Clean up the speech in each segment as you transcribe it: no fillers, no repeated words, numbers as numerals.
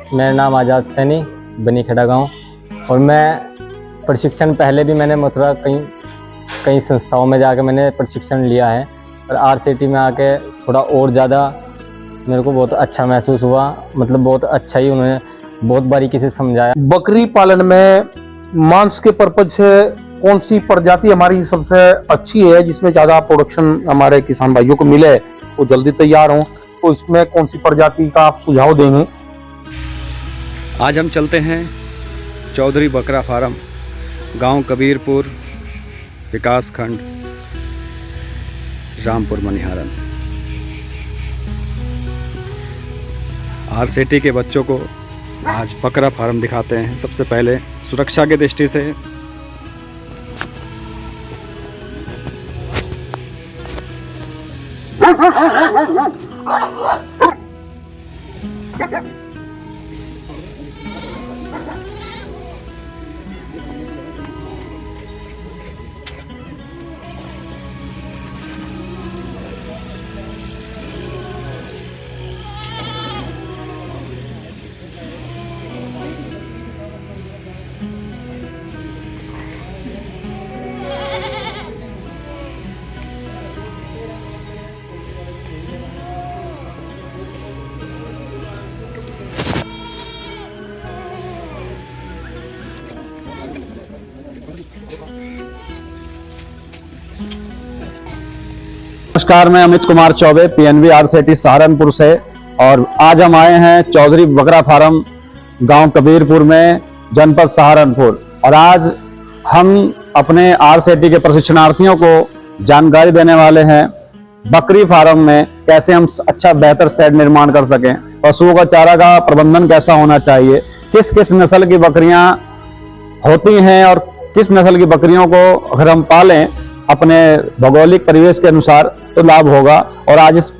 मेरा नाम आज़ाद सैनी, बनी खेड़ा गाँव। और मैं प्रशिक्षण पहले भी मैंने मथुरा कई संस्थाओं में जाकर मैंने प्रशिक्षण लिया है, और आरसीटी में आके थोड़ा और ज़्यादा मेरे को बहुत अच्छा महसूस हुआ। मतलब बहुत अच्छा ही उन्होंने बहुत बारीकी से समझाया। बकरी पालन में मांस के पर्पज से कौन सी प्रजाति हमारी सबसे अच्छी है, जिसमें ज़्यादा प्रोडक्शन हमारे किसान भाइयों को मिले, वो जल्दी तैयार हों, तो इसमें कौन सी प्रजाति का आप सुझाव देंगे? आज हम चलते हैं चौधरी बकरा फार्म, गांव कबीरपुर, विकास खंड, रामपुर मनिहारन। आरसीटी के बच्चों को आज बकरा फार्म दिखाते हैं। सबसे पहले सुरक्षा की दृष्टि से नमस्कार, मैं अमित कुमार चौबे, पीएनबी आरसीटी सहारनपुर से। और आज हम आए हैं चौधरी बकरा फार्म, गांव कबीरपुर में, जनपद सहारनपुर। और आज हम अपने आरसीटी के प्रशिक्षणार्थियों को जानकारी देने वाले हैं बकरी फार्म में कैसे हम अच्छा बेहतर शेड निर्माण कर सकें, पशुओं का चारा का प्रबंधन कैसा होना चाहिए, किस किस नस्ल की बकरियां होती हैं और किस नस्ल की बकरियों को अगर हम पालें अपने भौगोलिक परिवेश के अनुसार तो लाभ होगा। और आज इस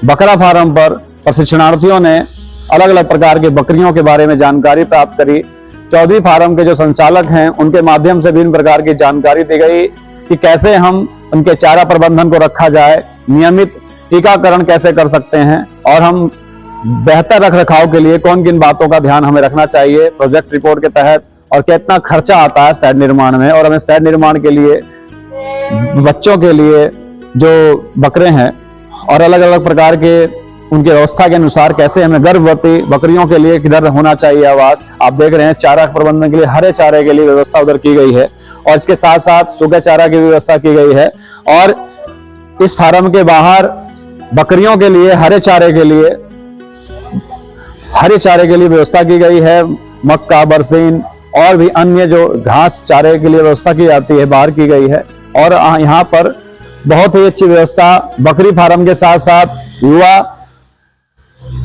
बकरा फार्म पर प्रशिक्षणार्थियों ने अलग अलग प्रकार के बकरियों के बारे में जानकारी प्राप्त करी। चौधरी फार्म के जो संचालक हैं उनके माध्यम से विभिन्न प्रकार की जानकारी दी गई कि कैसे हम उनके चारा प्रबंधन को रखा जाए, नियमित टीकाकरण कैसे कर सकते हैं, और हम बेहतर रख रखाव के लिए कौन किन बातों का ध्यान हमें रखना चाहिए प्रोजेक्ट रिपोर्ट के तहत, और कितना खर्चा आता है शेड निर्माण में। और हमें शेड निर्माण के लिए बच्चों के लिए जो बकरे हैं और अलग अलग प्रकार के उनकी व्यवस्था के अनुसार कैसे हमें गर्भवती बकरियों के लिए किधर होना चाहिए आवास। आप देख रहे हैं चारा प्रबंधन के लिए हरे चारे के लिए व्यवस्था उधर की गई है, और इसके साथ साथ सूखे चारा की व्यवस्था की गई है। और इस फार्म के बाहर बकरियों के लिए हरे चारे के लिए व्यवस्था की गई है। मक्का, बरसीन और भी अन्य जो घास चारे के लिए व्यवस्था की जाती है बाहर की गई है। और यहाँ पर बहुत ही अच्छी व्यवस्था बकरी फार्म के साथ साथ युवा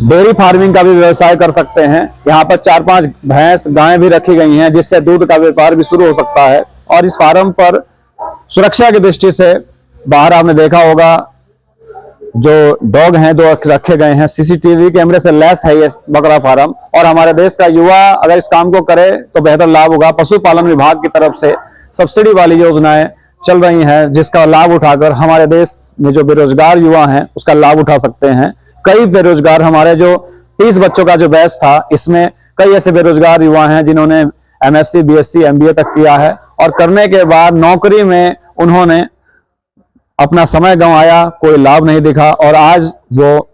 डेयरी फार्मिंग का भी व्यवसाय कर सकते हैं। यहाँ पर 4-5 भैंस गायें भी रखी गई हैं, जिससे दूध का व्यापार भी शुरू हो सकता है। और इस फार्म पर सुरक्षा की दृष्टि से बाहर आपने देखा होगा जो डॉग हैं 2 रखे गए हैं, सीसीटीवी कैमरे से लैस है ये बकरा फार्म। और हमारे देश का युवा अगर इस काम को करे तो बेहतर लाभ होगा। पशुपालन विभाग की तरफ से सब्सिडी वाली योजनाएं चल रही हैं, जिसका लाभ उठाकर हमारे देश में जो बेरोजगार युवा हैं उसका लाभ उठा सकते हैं। कई बेरोजगार हमारे जो 30 बच्चों का जो बैच था, इसमें कई ऐसे बेरोजगार युवा हैं जिन्होंने एमएससी, बीएससी, एमबीए तक किया है, और करने के बाद नौकरी में उन्होंने अपना समय गंवाया, कोई लाभ नहीं दिखा। और आज वो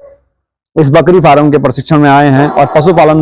इस बकरी फार्म के प्रशिक्षण में आए हैं और पशुपालन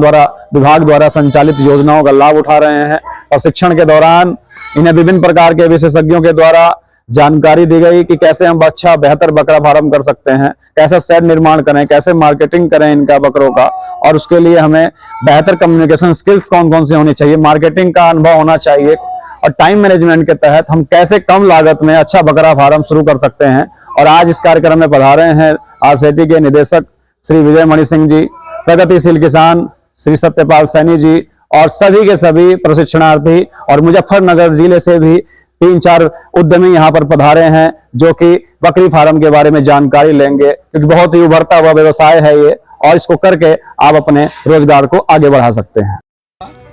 विभाग द्वारा संचालित योजनाओं का लाभ उठा रहे हैं। प्रशिक्षण के दौरान इन्हें विभिन्न प्रकार के विशेषज्ञों के द्वारा जानकारी दी गई कि कैसे हम अच्छा बेहतर बकरा फार्म कर सकते हैं, कैसे शेड निर्माण करें, कैसे मार्केटिंग करें इनका बकरों का, और उसके लिए हमें बेहतर कम्युनिकेशन स्किल्स कौन कौन सी होनी चाहिए, मार्केटिंग का अनुभव होना चाहिए, और टाइम मैनेजमेंट के तहत हम कैसे कम लागत में अच्छा बकरा फार्म शुरू कर सकते हैं। और आज इस कार्यक्रम में पधारे हैं आरसीटी के निदेशक श्री विजय मणि सिंह जी, प्रगतिशील किसान श्री सत्यपाल सैनी जी, और सभी के सभी प्रशिक्षणार्थी, और मुजफ्फरनगर जिले से भी 3-4 उद्यमी यहाँ पर पधारे हैं जो कि बकरी फार्म के बारे में जानकारी लेंगे, क्योंकि बहुत ही उभरता हुआ व्यवसाय है ये, और इसको करके आप अपने रोजगार को आगे बढ़ा सकते हैं।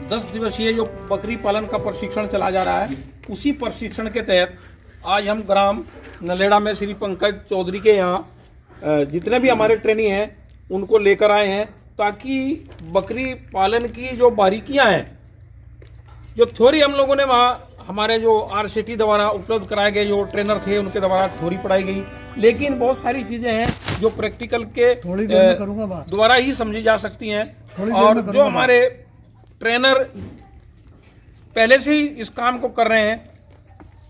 10 दिवसीय जो बकरी पालन का प्रशिक्षण चला जा रहा है, उसी प्रशिक्षण के तहत आज हम ग्राम नलेड़ा में श्री पंकज चौधरी के यहाँ जितने भी हमारे ट्रेनी हैं उनको लेकर आए हैं, ताकि बकरी पालन की जो बारीकियां हैं, जो थ्योरी हम लोगों ने वहाँ हमारे जो RCT द्वारा उपलब्ध कराए गए जो ट्रेनर थे उनके द्वारा थ्योरी पढ़ाई गई, लेकिन बहुत सारी चीज़ें हैं जो प्रैक्टिकल के द्वारा ही समझी जा सकती हैं। और जो हमारे ट्रेनर पहले से ही इस काम को कर रहे हैं,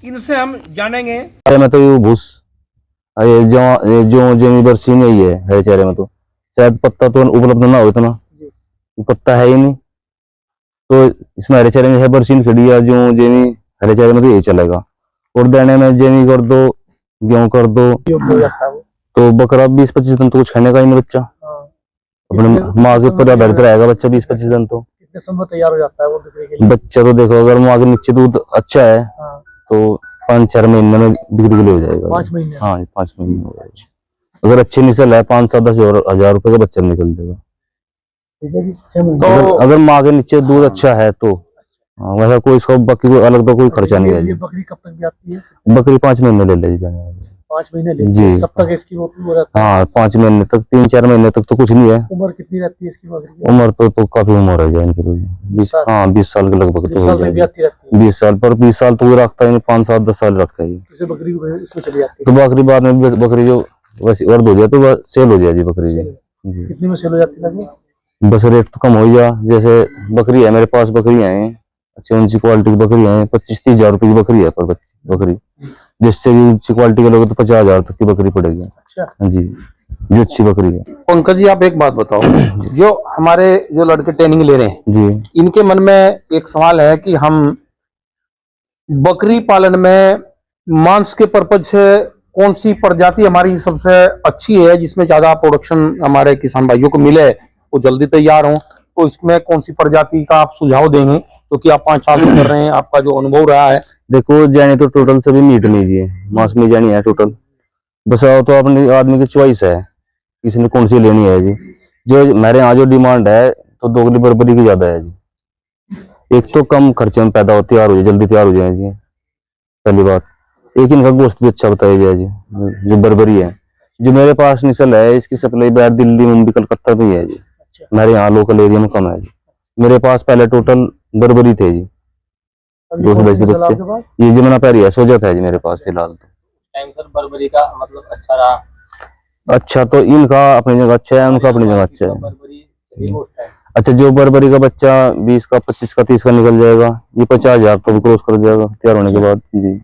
इनसे हम जानेंगे। में तो ये भूस ये जो जमी बरसी में ही है चेहरे में, तो शायद पत्ता तो उपलब्ध ना हो इतना, पत्ता है ही नहीं, तो इसमें हरे चारे में है बरसीन खड़ी है जो जमी हरे चारे में तो यही चलेगा। और दाने में जमी कर दो, गेहूं कर दो, तो बकरा 20-25 दिन तो कुछ खाने का ही नहीं बच्चा, अपने माँ के ऊपर आधारित रहेगा बच्चा 20-25 दिन। तो कितने समय तैयार हो जाता है वो बिक्री के लिए? बच्चा तो देखो अगर माँ के नीचे दूध अच्छा है तो 5-4 महीने में बिक्री के लिए हो जाएगा। 5 महीने? हाँ 5 महीने हो जाएगा। अगर अच्छी नस्ल है 5-10 हजार रुपए का बच्चा निकल जाएगा। तो अगर माँ के नीचे दूध अच्छा है तो वैसा कोई इसका बकरी को अलग तो कोई खर्चा नहीं है। ये बकरी कब तक भी आती है? बकरी 5 महीने ले लेगी 5 महीने ले जी। तब तक इसकी वो हो जाता है? हाँ 5 महीने तक, 3-4 महीने तक तो कुछ नहीं है। उम्र कितनी रहती है इसकी बकरी की? उम्र तो काफी उम्र है इनकी तो 20 साल के लगभग तो हो जाएगी। 20 साल पर 20 साल तो कोई रखता है 5-7-10 साल रखता है। बकरी इसमें चली जाती तो बकरी बाद में बकरी जो वैसे वर्द हो जाए तो सेल हो जाएगी बकरी जी। कितनी में सेल हो जाती है? बस रेट तो कम हो ही जा, जैसे बकरी है मेरे पास, बकरियां हैं अच्छी ऊंची क्वालिटी की बकरियां हैं, 25-30 हजार रुपए की बकरी है पर बकरी, जिससे भी ऊंची क्वालिटी के लोग तो 50 हजार तक की बकरी पड़ेगी। अच्छा जी, जो अच्छी बकरी है। पंकज जी आप एक बात बताओ, जो हमारे जो लड़के ट्रेनिंग ले रहे हैं जी, इनके मन में एक सवाल है कि हम बकरी पालन में मांस के पर्पज से कौन सी प्रजाति हमारी सबसे अच्छी है जिसमें ज्यादा प्रोडक्शन हमारे किसान भाइयों को मिले, वो जल्दी तैयार हो, तो इसमें कौन सी प्रजाति का आप सुझाव देंगे? क्योंकि आप 5 साल से कर रहे हैं, आपका जो अनुभव रहा है। देखो जाने तो टोटल सभी मीट लीजिए, मांस में जानी है टोटल, बस आओ तो अपनी आदमी की चॉइस है किसी ने कौन सी लेनी है जी। जो मेरे यहाँ जो डिमांड है तो दोगली बर्बरी की ज्यादा है जी। एक तो कम खर्चे में पैदा हो, तैयार हो जाए, जल्दी तैयार हो जाए जी, पहली बात। एक इनका गोश्त भी अच्छा बताया जाए जी, जो बर्बरी है। जो मेरे पास नस्ल है इसकी सप्लाई बाहर दिल्ली, मुंबई, कलकत्ता में है जी, मेरे यहाँ लोकल एरिया में कम है जी। मेरे पास पहले टोटल बर्बरी थे जी, 200 बच्चे। ये जमुना पैरी है, सोजत है जी मेरे पास फिलहाल। तो टाइम सर बर्बरी का मतलब अच्छा रहा? अच्छा तो इनका अपनी जगह अच्छा है, उनका अपनी जगह अच्छा है। अच्छा जो बर्बरी का बच्चा 20 का, 25 का, 30 का निकल जाएगा, ये 50 हजार तो क्रॉस कर जाएगा तैयार होने के बाद जी,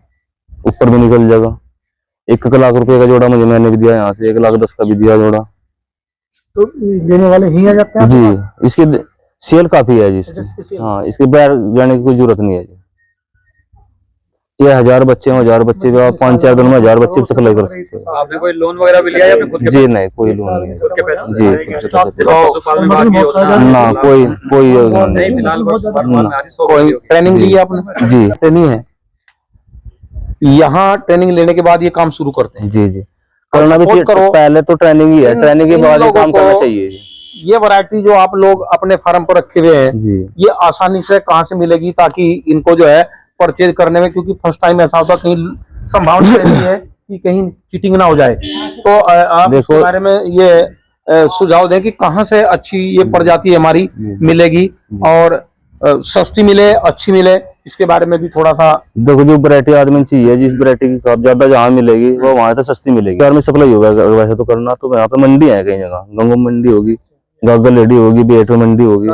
ऊपर भी निकल जाएगा। 1 लाख रुपए का जोड़ा मुझे मैंने भी दिया, यहाँ से 1,10,000 का भी दिया जोड़ा। तो लेने वाले ही आ जाते हैं जी, इसकी सेल काफी है जी। हाँ इसके बाहर जाने की कोई जरूरत नहीं है जी। 1000 बच्चे हैं, 1000 बच्चे जो आप 5-4 दिन में 1000 बच्चे सप्लाई कर सकते हो। आपने कोई लोन वगैरह भी लिया या फिर खुद के जी नहीं, कोई लोन नहीं है खुद के पैसे जी। पशुपालन विभाग की योजना ना कोई योजना नहीं, नहीं। फिलहाल वर्तमान में आ रही सौ कोई बकरियों की। ट्रेनिंग ली है आपने? जी ट्रेनिंग है यहाँ, ट्रेनिंग लेने के बाद ये काम शुरू करते हैं। जी जी, करना भी सपोर्ट चाहिए। करो। पहले तो ट्रेनिंग ही है, ट्रेनिंग के इन बाद ये लोगों काम को करना चाहिए जी। ये वैरायटी जो आप लोग अपने फार्म पर रखे हुए हैं जी ये आसानी से कहाँ से मिलेगी, ताकि इनको जो है परचेज करने में, क्योंकि फर्स्ट टाइम ऐसा होता कहीं संभावना रहती है कि कहीं चीटिंग ना हो जाए, तो आप देखो- इसके बारे में ये सुझाव दें कि कहाँ से अच्छी ये प्रजाति हमारी मिलेगी और सस्ती मिले, अच्छी मिले, इसके बारे में भी थोड़ा सा। देखो जो वैरायटी आदमी चाहिए, जिस वैरायटी की आप ज्यादा जहाँ मिलेगी वो वहां तो सस्ती मिलेगी। घर में सप्लाई होगा वैसे तो करना, तो यहाँ पे मंडी है कई जगह, गंगोम मंडी होगी, गागल लेडी होगी, बेटो मंडी होगी।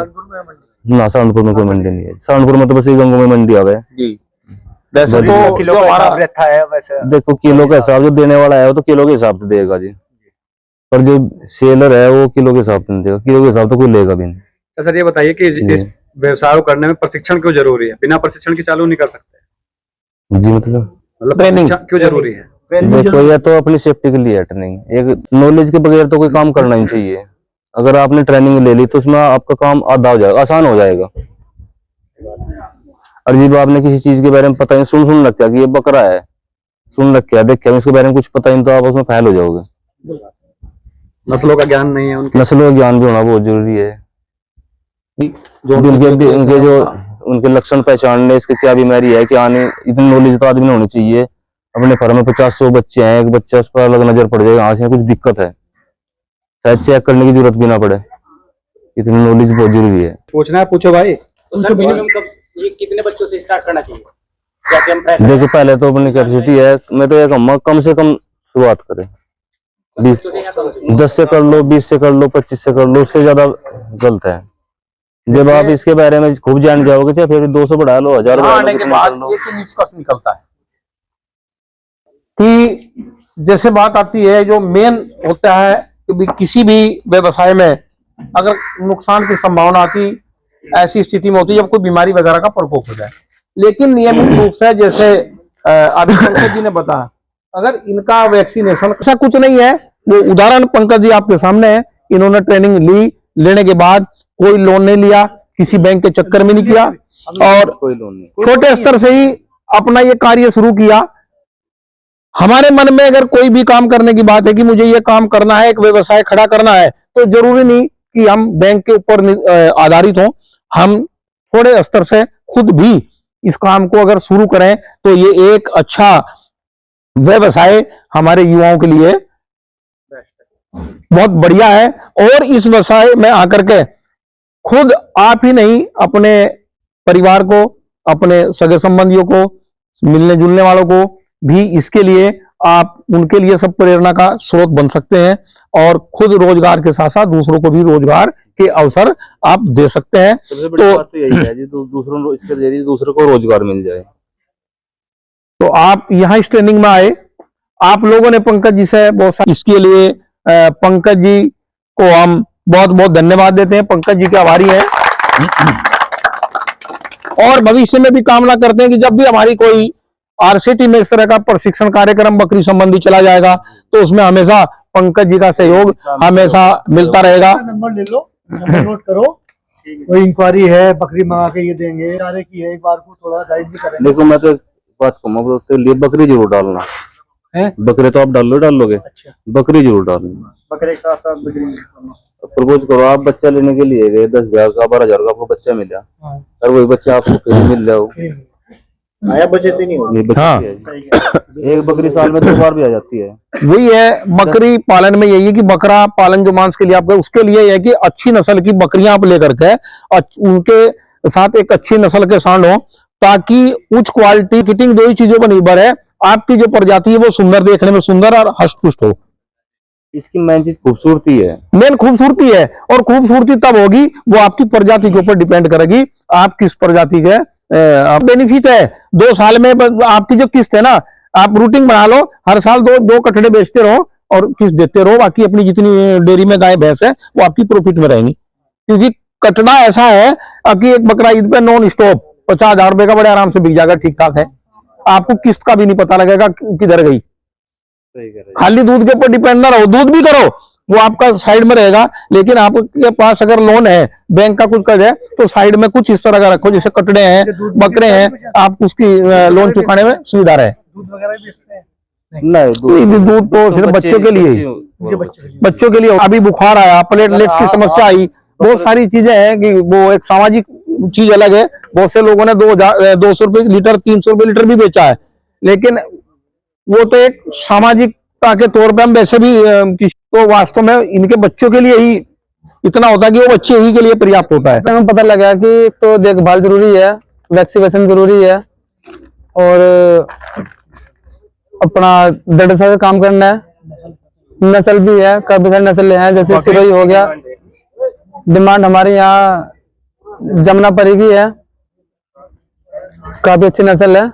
ना सहारनपुर में कोई मंडी नहीं है, सहारनपुर में तो बस गंगों में मंडी आवे जी। वैसे तो किलो जो का हमारा हिसाब रहता है वैसे। देखो किलो के हिसाब, जो देने वाला है वो तो किलो के हिसाब से देगा जी, पर जो सेलर है वो किलो के हिसाब से नहीं देगा, किलो के हिसाब तो कोई लेगा भी नहीं। तो सर ये बताइए कि इस व्यवसाय को करने में प्रशिक्षण क्यों जरूरी है? बिना प्रशिक्षण के चालू नहीं कर सकते? जी मतलब ट्रेनिंग क्यों जरूरी है? देखो ये तो अपनी सेफ्टी के लिए है ट्रेनिंग, एक नॉलेज के बगैर तो कोई काम करना ही चाहिए। अगर आपने ट्रेनिंग ले ली तो उसमें आपका काम आधा हो जाएगा, आसान हो जाएगा। और जब आपने किसी चीज के बारे में पता नहीं, सुन रखा कि ये बकरा है, सुन रखा देखा, इसके बारे में कुछ पता नहीं, तो आप उसमें फेल हो जाओगे। नस्लों का ज्ञान नहीं है उनके। नस्लों का ज्ञान भी होना बहुत जरूरी है। जो उनके लक्षण पहचानने, इसके क्या बीमारी है, क्या नहीं, इतनी नॉलेज तो आदमी में होनी चाहिए। अपने फर्म में 50-100 बच्चे हैं, एक बच्चा उस पर अलग नजर पड़ जाएगा, हाँ से कुछ दिक्कत है, शायद चेक करने की जरूरत भी ना पड़े। इतनी नॉलेज बहुत जरूरी है। पूछना है पूछो भाई। तो सर मिनिमम कब ये कितने बच्चों से स्टार्ट करना चाहिए? जैसे हम देखो पहले तो अपनी कैपेसिटी है, मैं तो ये कहूँगा कम से कम शुरुआत करें। 10 से कर लो, 20 से कर लो, 25 से कर लो, उससे ज्यादा गलत है। जब आप इसके बारे में खूब जान जाओगे चाहे फिर 200 बढ़ा लो, 1000 बढ़ा लो, आने के कितना बाद कर लो। एक निष्कर्ष निकलता है कि जैसे बात आती है, जो मेन होता है कि किसी भी व्यवसाय में अगर नुकसान की संभावना आती, ऐसी स्थिति में होती है जब कोई बीमारी वगैरह का प्रकोप हो जाए। लेकिन नियमित रूप से जैसे अभी पंकज जी ने बताया, अगर इनका वैक्सीनेशन ऐसा कुछ नहीं है, वो उदाहरण पंकज जी आपके सामने है। इन्होंने ट्रेनिंग ली, लेने के बाद कोई लोन नहीं लिया, किसी बैंक के चक्कर में नहीं किया और कोई लोन नहीं, छोटे स्तर से ही अपना ये कार्य शुरू किया। हमारे मन में अगर कोई भी काम करने की बात है कि मुझे ये काम करना है, एक व्यवसाय खड़ा करना है, तो जरूरी नहीं कि हम बैंक के ऊपर आधारित हों। हम थोड़े स्तर से खुद भी इस काम को अगर शुरू करें तो ये एक अच्छा व्यवसाय हमारे युवाओं के लिए बहुत बढ़िया है। और इस व्यवसाय में आकर के खुद आप ही नहीं, अपने परिवार को, अपने सगे संबंधियों को, मिलने जुलने वालों को भी इसके लिए आप उनके लिए सब प्रेरणा का स्रोत बन सकते हैं और खुद रोजगार के साथ साथ दूसरों को भी रोजगार के अवसर आप दे सकते हैं। सबसे बड़ी बात तो यही है जी, तो दूसरों इसके जरिए दूसरों को रोजगार मिल जाए। तो आप यहाँ इस ट्रेनिंग में आए, आप लोगों ने पंकज जी से बहुत सारा, इसके लिए पंकज जी को हम बहुत बहुत धन्यवाद देते हैं। पंकज जी के आभारी हैं और भविष्य में भी कामना करते हैं कि जब भी हमारी कोई आरसीटी में इस तरह का प्रशिक्षण कार्यक्रम बकरी संबंधी चला जाएगा तो उसमें हमेशा पंकज जी का सहयोग हमेशा मिलता रहेगा। नंबर ले लो, नंबर नोट करो। कोई इंक्वायरी है, बकरी मंगा के ये देंगे, सारे की है, एक बार को थोड़ा गाइड भी करेंगे। देखो मैं तो एक बात कहूँगा, तो लिए बकरी जरूर डालना है। बकरे तो आप डालोगे, अच्छा। बकरी जरूर डालना। बकरे के साथ साथ बकरी प्रपोज करो, आप बच्चा लेने के लिए गए 10,000 का, 12,000 का आपको बच्चा मिला और वही बच्चा आपको फिर मिल जाओ, आया बचत ही नहीं होगी। हाँ। एक बकरी साल में 2 बार भी आ जाती है। वही है बकरी पालन में, यही है कि बकरा पालन जो मांस के लिए आप गए, उसके लिए है कि अच्छी नस्ल की बकरियां आप लेकर के उनके साथ एक अच्छी नस्ल के सांड हो, ताकि उच्च क्वालिटी किटिंग, दो ही चीजों पर निर्भर है। आपकी जो प्रजाति है वो सुंदर, देखने में सुंदर और हष्ट-पुष्ट हो। इसकी मेन चीज खूबसूरती है, मेन खूबसूरती है। और खूबसूरती तब होगी, वो आपकी प्रजाति के ऊपर डिपेंड करेगी, आप किस प्रजाति के बेनिफिट है। 2 साल में आपकी जो किस्त है ना, आप रूटिंग बना लो, हर साल दो कटड़े बेचते रहो और किस्त देते रहो, बाकी अपनी जितनी डेयरी में गाय भैंस है वो आपकी प्रॉफिट में रहेंगी। क्योंकि कटड़ा ऐसा है कि एक बकरा ईद पे नॉन स्टॉप 50,000 रुपए का बड़े आराम से बिक जाएगा, ठीक ठाक है। आपको किस्त का भी नहीं पता लगेगा किधर गई। खाली दूध के ऊपर डिपेंड ना रहो, दूध भी करो, वो आपका साइड में रहेगा। लेकिन आपके पास अगर लोन है, बैंक का कुछ कर्ज है, तो साइड में कुछ इस तरह का रखो, जैसे कटड़े हैं, बकरे हैं, आप उसकी लोन चुकाने में सुविधा रहे। दूध वगैरह भी बेचते हैं? नहीं दूध तो सिर्फ बच्चों के लिए ही, बच्चों के लिए। अभी बुखार आया, प्लेटलेट्स की समस्या आई, बहुत सारी चीजें हैं कि वो एक सामाजिक चीज अलग है। बहुत से लोगों ने 200 रुपए लीटर, 300 रुपए लीटर भी बेचा है, लेकिन वो तो एक सामाजिकता के तौर पे हम वैसे भी तो वास्तव में इनके बच्चों के लिए ही इतना होता है कि वो बच्चे ही के लिए पर्याप्त होता है। हमें पता लगा कि तो देखभाल जरूरी है, वैक्सीनेशन जरूरी है और अपना दृढ़ से काम करना है। नस्ल भी है, काफी सारी नस्लें हैं, जैसे सिरोही हो गया। डिमांड हमारे यहाँ जमुनापरी की है, काफी अच्छी नस्ल है।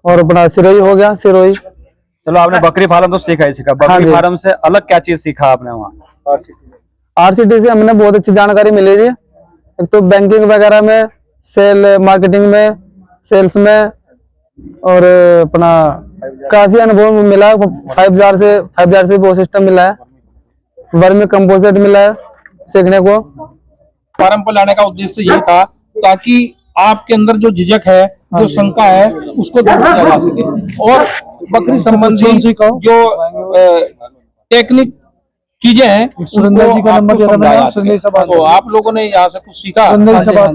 और अपना सिरोही हो गया, सिरोही। चलो आपने बकरी फार्म तो सीखा ही सीखा, हाँ बकरी जी। फार्म से अलग क्या चीज सीखा आपने वहाँ? आरसीटी से हमने बहुत अच्छी जानकारी मिली थी। एक तो बैंकिंग वगैरह में, सेल मार्केटिंग में, सेल्स में, और अपना काफी अनुभव मिला। 5000 से वो सिस्टम मिला है, वर्मी कंपोजिट मिला है सीखने को। फार्म पर लाने का उद्देश्य यही था ताकि आपके अंदर जो झिझक है, जो शंका है, उसको दूर किया जा सके और बकरी संबंधी जो टेक्निक चीजें हैं उनको आपको समझाया जा सके। तो आप लोगों ने यहाँ से कुछ सीखा,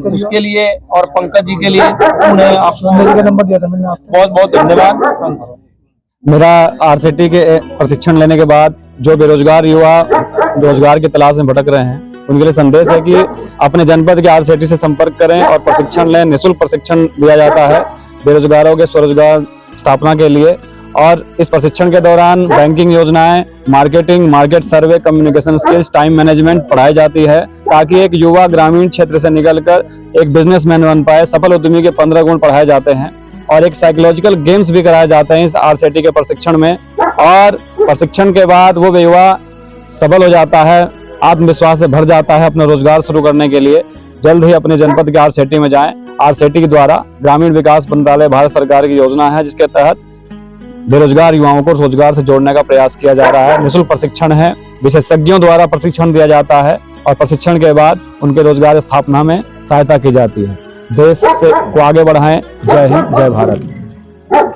उसके लिए और पंकज जी के लिए उन्हें बहुत बहुत धन्यवाद। मेरा आरसीटी के प्रशिक्षण लेने के बाद जो बेरोजगार युवा रोजगार की तलाश में भटक रहे हैं, उनके लिए संदेश है कि अपने जनपद के RCT से संपर्क करें और प्रशिक्षण लें। निःशुल्क प्रशिक्षण दिया जाता है बेरोजगारों के स्वरोजगार स्थापना के लिए। और इस प्रशिक्षण के दौरान बैंकिंग योजनाएं, मार्केटिंग, मार्केट सर्वे, कम्युनिकेशन स्किल्स, टाइम मैनेजमेंट पढ़ाई जाती है, ताकि एक युवा ग्रामीण क्षेत्र से निकलकर एक बिजनेसमैन बन पाए। सफल उद्यमी के 15 गुण पढ़ाए जाते हैं और एक साइकोलॉजिकल गेम्स भी कराए जाते हैं इस RCT के प्रशिक्षण में। और प्रशिक्षण के बाद वो युवा सबल हो जाता है, आत्मविश्वास से भर जाता है अपना रोजगार शुरू करने के लिए। जल्द ही अपने जनपद के RCT में जाएं। RCT के द्वारा ग्रामीण विकास मंत्रालय भारत सरकार की योजना है, जिसके तहत बेरोजगार युवाओं को रोजगार से जोड़ने का प्रयास किया जा रहा है। निःशुल्क प्रशिक्षण है, विशेषज्ञों द्वारा प्रशिक्षण दिया जाता है और प्रशिक्षण के बाद उनके रोजगार स्थापना में सहायता की जाती है। देश से को आगे बढ़ाएं। जय हिंद, जय भारत।